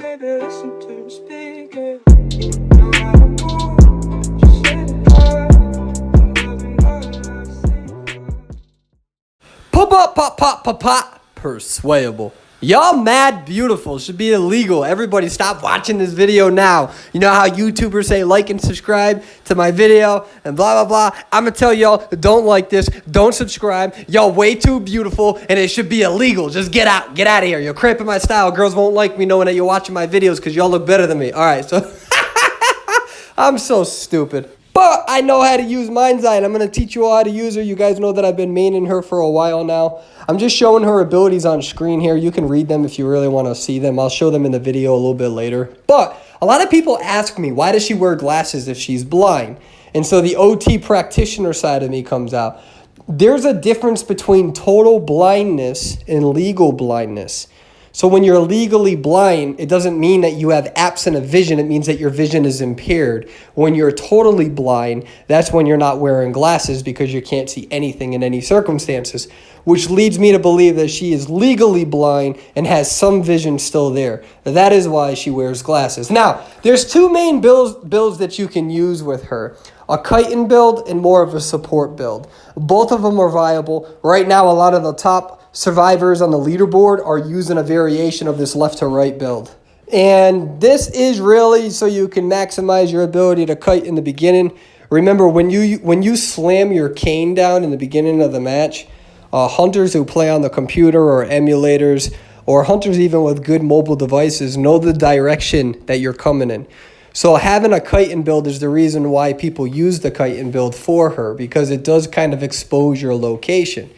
baby, listen to the speaker. No matter what, just say the word. I'm loving all I see. Pop. Perswayable. Y'all mad beautiful. Should be illegal. Everybody stop watching this video now. You know how YouTubers say like and subscribe to my video and blah, blah, blah. I'm going to tell y'all, don't like this. Don't subscribe. Y'all way too beautiful and it should be illegal. Just get out. Get out of here. You're cramping my style. Girls won't like me knowing that you're watching my videos because y'all look better than me. All right, so I'm so stupid. But I know how to use Mind's Eye, and I'm going to teach you all how to use her. You guys know that I've been maining her for a while now. I'm just showing her abilities on screen here. You can read them if you really want to see them. I'll show them in the video a little bit later. But a lot of people ask me, why does she wear glasses if she's blind? And so the OT practitioner side of me comes out. There's a difference between total blindness and legal blindness. So when you're legally blind, it doesn't mean that you have absent of vision. It means that your vision is impaired. When you're totally blind, that's when you're not wearing glasses because you can't see anything in any circumstances, which leads me to believe that she is legally blind and has some vision still there. That is why she wears glasses. Now, there's two main builds that you can use with her. A kite build and more of a support build. Both of them are viable. Right now, a lot of the top survivors on the leaderboard are using a variation of this left to right build. And this is really so you can maximize your ability to kite in the beginning. Remember, when you slam your cane down in the beginning of the match, hunters who play on the computer or emulators, or hunters even with good mobile devices, know the direction that you're coming in. So having a kite build is the reason why people use the kite build for her, because it does kind of expose your location.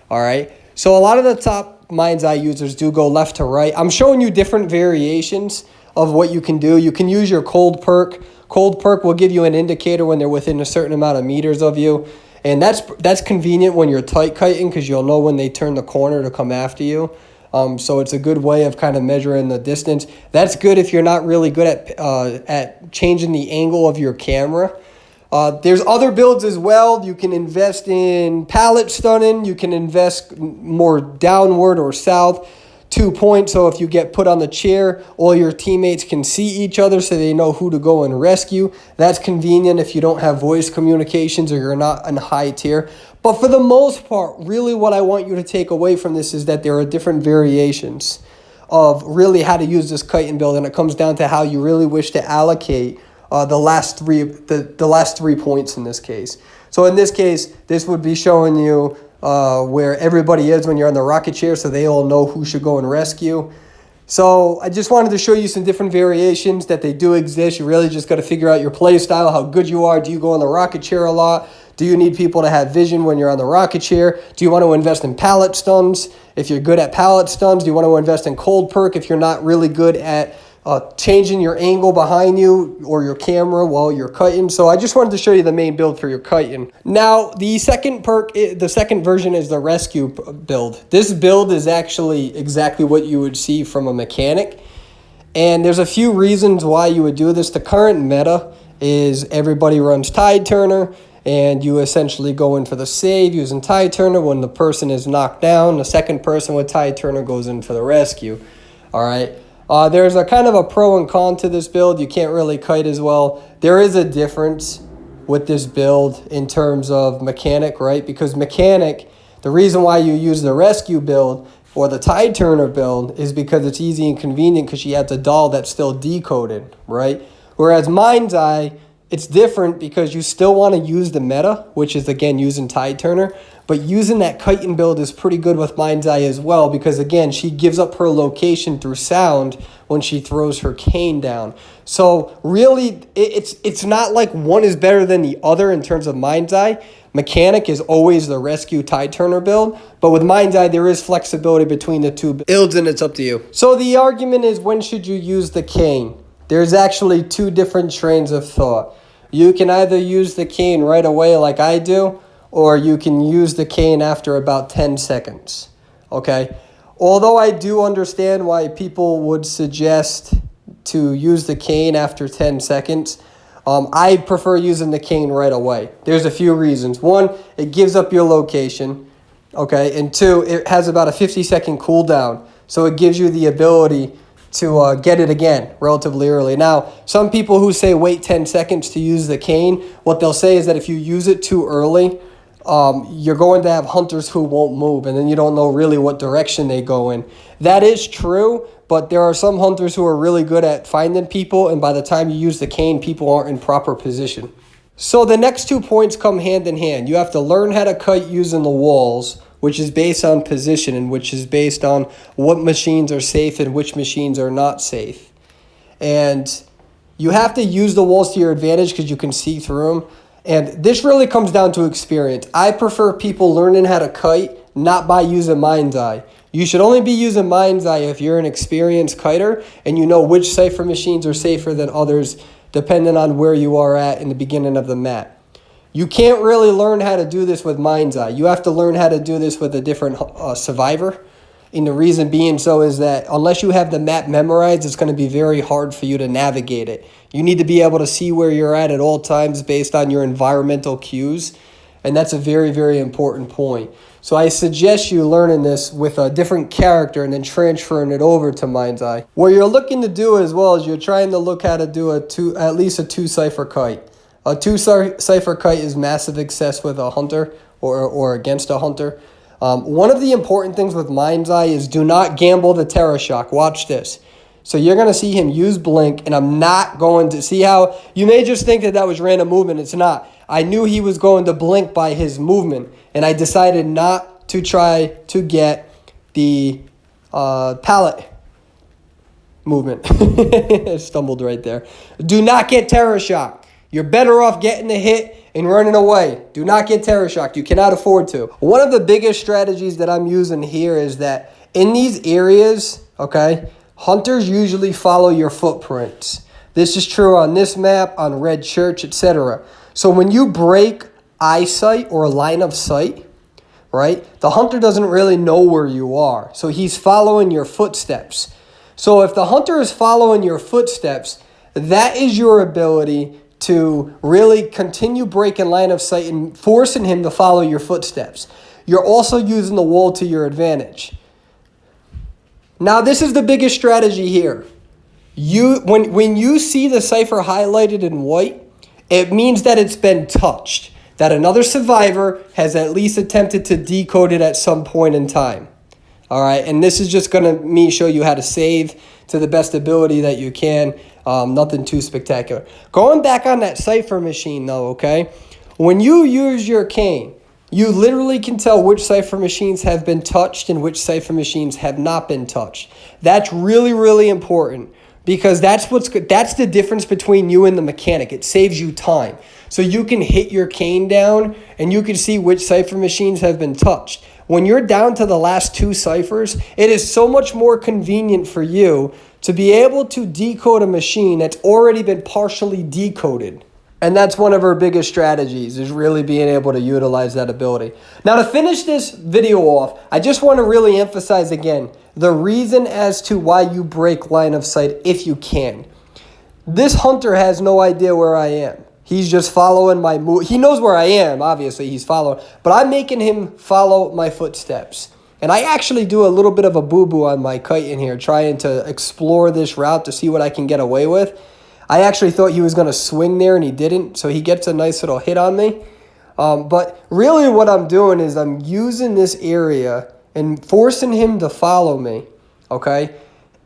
All right. So a lot of the top Mind's Eye users do go left to right. I'm showing you different variations of what you can do. You can use your cold perk. Cold perk will give you an indicator when they're within a certain amount of meters of you. And that's convenient when you're tight kiting because you'll know when they turn the corner to come after you. So it's a good way of kind of measuring the distance. That's good if you're not really good at changing the angle of your camera. There's other builds as well. You can invest in pallet stunning. You can invest more downward or south 2 points. So if you get put on the chair, all your teammates can see each other so they know who to go and rescue. That's convenient if you don't have voice communications or you're not in high tier. But for the most part, really what I want you to take away from this is that there are different variations of really how to use this kite build, and it comes down to how you really wish to allocate the last three points in this case. So in this case, this would be showing you where everybody is when you're on the rocket chair, so they all know who should go and rescue. So I just wanted to show you some different variations that they do exist. You really just got to figure out your play style, how good you are. Do you go on the rocket chair a lot? Do you need people to have vision when you're on the rocket chair? Do you want to invest in pallet stuns? If you're good at pallet stuns, do you want to invest in cold perk if you're not really good at changing your angle behind you or your camera while you're kiting? So I just wanted to show you the main build for your kiting. Now, the second perk, the second version is the rescue build. This build is actually exactly what you would see from a mechanic. And there's a few reasons why you would do this. The current meta is everybody runs tide turner, and you essentially go in for the save using tide turner. When the person is knocked down, the second person with tide turner goes in for the rescue. All right. There's a kind of a pro and con to this build. You can't really kite as well. There is a difference with this build in terms of mechanic, right? Because mechanic, the reason why you use the rescue build or the tide turner build is because it's easy and convenient because she has a doll that's still decoded, right? Whereas Mind's Eye, it's different because you still want to use the meta, which is, again, using tide turner. But using that kite build is pretty good with Mind's Eye as well because, again, she gives up her location through sound when she throws her cane down. So really, it's not like one is better than the other in terms of Mind's Eye. Mechanic is always the rescue tide turner build. But with Mind's Eye, there is flexibility between the two builds, and it's up to you. So the argument is, when should you use the cane? There's actually two different trains of thought. You can either use the cane right away like I do, or you can use the cane after about 10 seconds, okay? Although I do understand why people would suggest to use the cane after 10 seconds, I prefer using the cane right away. There's a few reasons. One, it gives up your location, okay? And two, it has about a 50-second cooldown, so it gives you the ability get it again relatively early. Now, some people who say wait 10 seconds to use the cane, what they'll say is that if you use it too early, you're going to have hunters who won't move, and then you don't know really what direction they go in. That is true, but there are some hunters who are really good at finding people, and by the time you use the cane, people aren't in proper position. So the next 2 points come hand in hand. You have to learn how to kite using the walls, which is based on position and which is based on what machines are safe and which machines are not safe. And you have to use the walls to your advantage because you can see through them. And this really comes down to experience. I prefer people learning how to kite, not by using mind's eye. You should only be using mind's eye if you're an experienced kiter and you know which Cipher machines are safer than others, depending on where you are at in the beginning of the mat. You can't really learn how to do this with mind's eye. You have to learn how to do this with a different survivor. And the reason being so is that unless you have the map memorized, it's going to be very hard for you to navigate it. You need to be able to see where you're at all times based on your environmental cues. And that's a very, very important point. So I suggest you learning this with a different character and then transferring it over to mind's eye. What you're looking to do as well is you're trying to look how to do at least a 2 Cipher kite. A 2 Cipher kite is massive success with a hunter or against a hunter. One of the important things with mind's eye is do not gamble the Terra Shock. Watch this. So you're going to see him use blink, and I'm not going to see how you may just think that was random movement. It's not. I knew he was going to blink by his movement, and I decided not to try to get the pallet movement. I stumbled right there. Do not get Terra Shock. You're better off getting the hit and running away. Do not get Terra Shocked. You cannot afford to. One of the biggest strategies that I'm using here is that in these areas, okay, hunters usually follow your footprints. This is true on this map, on Red Church, etc. So when you break eyesight or line of sight, right, the hunter doesn't really know where you are. So he's following your footsteps. So if the hunter is following your footsteps, that is your ability to really continue breaking line of sight and forcing him to follow your footsteps. You're also using the wall to your advantage. Now, this is the biggest strategy here. When you see the Cipher highlighted in white, it means that it's been touched, that another survivor has at least attempted to decode it at some point in time. All right, and this is just going to show you how to save to the best ability that you can. Nothing too spectacular. Going back on that Cipher machine, though, okay? When you use your cane, you literally can tell which Cipher machines have been touched and which Cipher machines have not been touched. That's really, really important because that's the difference between you and the mechanic. It saves you time. So you can hit your cane down and you can see which Cipher machines have been touched. When you're down to the last 2 ciphers, it is so much more convenient for you to be able to decode a machine that's already been partially decoded. And that's one of our biggest strategies, is really being able to utilize that ability. Now, to finish this video off, I just want to really emphasize again the reason as to why you break line of sight if you can. This hunter has no idea where I am. He's just following my move. He knows where I am, obviously, he's following. But I'm making him follow my footsteps. And I actually do a little bit of a boo-boo on my kite in here, trying to explore this route to see what I can get away with. I actually thought he was going to swing there, and he didn't. So he gets a nice little hit on me. But really what I'm doing is I'm using this area and forcing him to follow me, okay?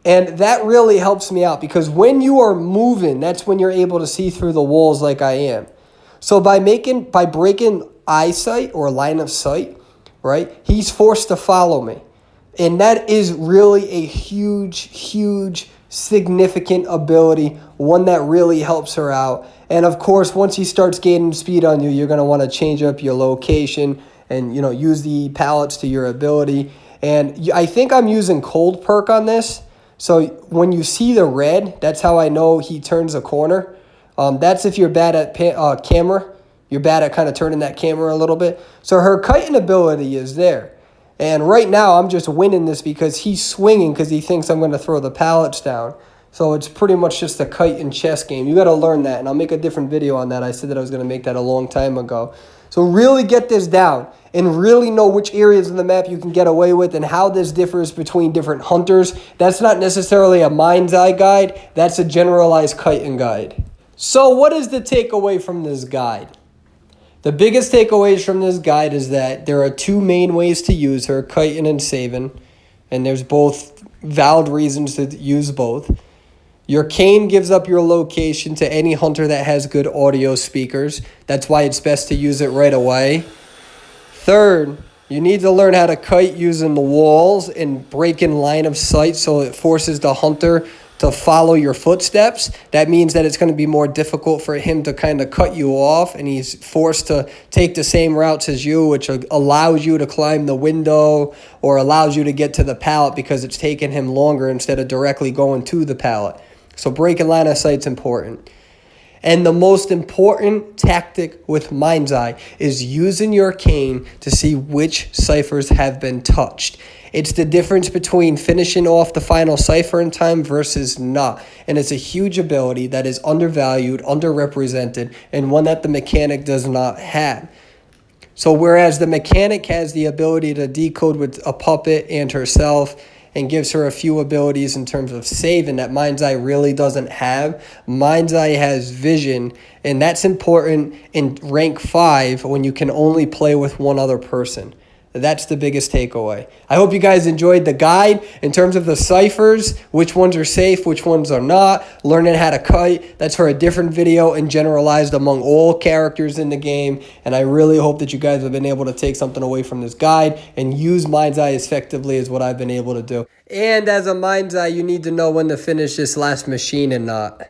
And that really helps me out because when you are moving, that's when you're able to see through the walls like I am. So by breaking eyesight or line of sight, right, he's forced to follow me. And that is really a huge, huge, significant ability, one that really helps her out. And of course, once he starts gaining speed on you, you're going to want to change up your location and, use the pallets to your ability. And I think I'm using cold perk on this. So when you see the red, that's how I know he turns a corner. That's if you're bad at camera. You're bad at kind of turning that camera a little bit. So her kiting ability is there. And right now I'm just winning this because he's swinging because he thinks I'm going to throw the pallets down. So it's pretty much just a kite and chess game. You got to learn that. And I'll make a different video on that. I said that I was going to make that a long time ago. So really get this down and really know which areas of the map you can get away with and how this differs between different hunters. That's not necessarily a mind's eye guide. That's a generalized kiting guide. So what is the takeaway from this guide? The biggest takeaways from this guide is that there are two main ways to use her, kiting and saving. And there's both valid reasons to use both. Your cane gives up your location to any hunter that has good audio speakers. That's why it's best to use it right away. Third, you need to learn how to kite using the walls and break in line of sight so it forces the hunter to follow your footsteps. That means that it's going to be more difficult for him to kind of cut you off, and he's forced to take the same routes as you, which allows you to climb the window or allows you to get to the pallet because it's taking him longer instead of directly going to the pallet. So breaking line of sight's important. And the most important tactic with mind's eye is using your cane to see which ciphers have been touched. It's the difference between finishing off the final cipher in time versus not. And it's a huge ability that is undervalued, underrepresented, and one that the mechanic does not have. So whereas the mechanic has the ability to decode with a puppet and herself, and gives her a few abilities in terms of saving that Mind's Eye really doesn't have. Mind's Eye has vision, and that's important in rank 5 when you can only play with one other person. That's the biggest takeaway. I hope you guys enjoyed the guide in terms of the ciphers, which ones are safe, which ones are not, learning how to kite. That's for a different video and generalized among all characters in the game. And I really hope that you guys have been able to take something away from this guide and use Mind's Eye as effectively as what I've been able to do. And as a Mind's Eye, you need to know when to finish this last machine and not.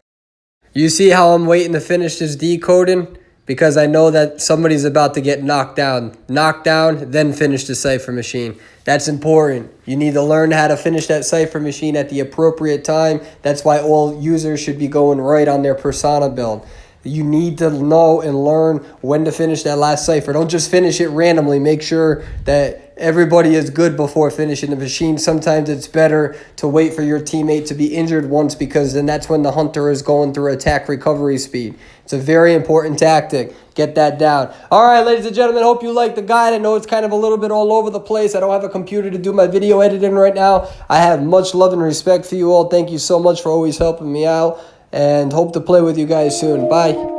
You see how I'm waiting to finish this decoding? Because I know that somebody's about to get knocked down. Knock down, then finish the cipher machine. That's important. You need to learn how to finish that cipher machine at the appropriate time. That's why all users should be going right on their persona build. You need to know and learn when to finish that last cipher. Don't just finish it randomly. Make sure that everybody is good before finishing the machine. Sometimes it's better to wait for your teammate to be injured once, because then that's when the hunter is going through attack recovery speed. It's a very important tactic. Get that down. All right, ladies and gentlemen, hope you like the guide. I know it's kind of a little bit all over the place. I don't have a computer to do my video editing right now. I have much love and respect for you all. Thank you so much for always helping me out, and hope to play with you guys soon. Bye.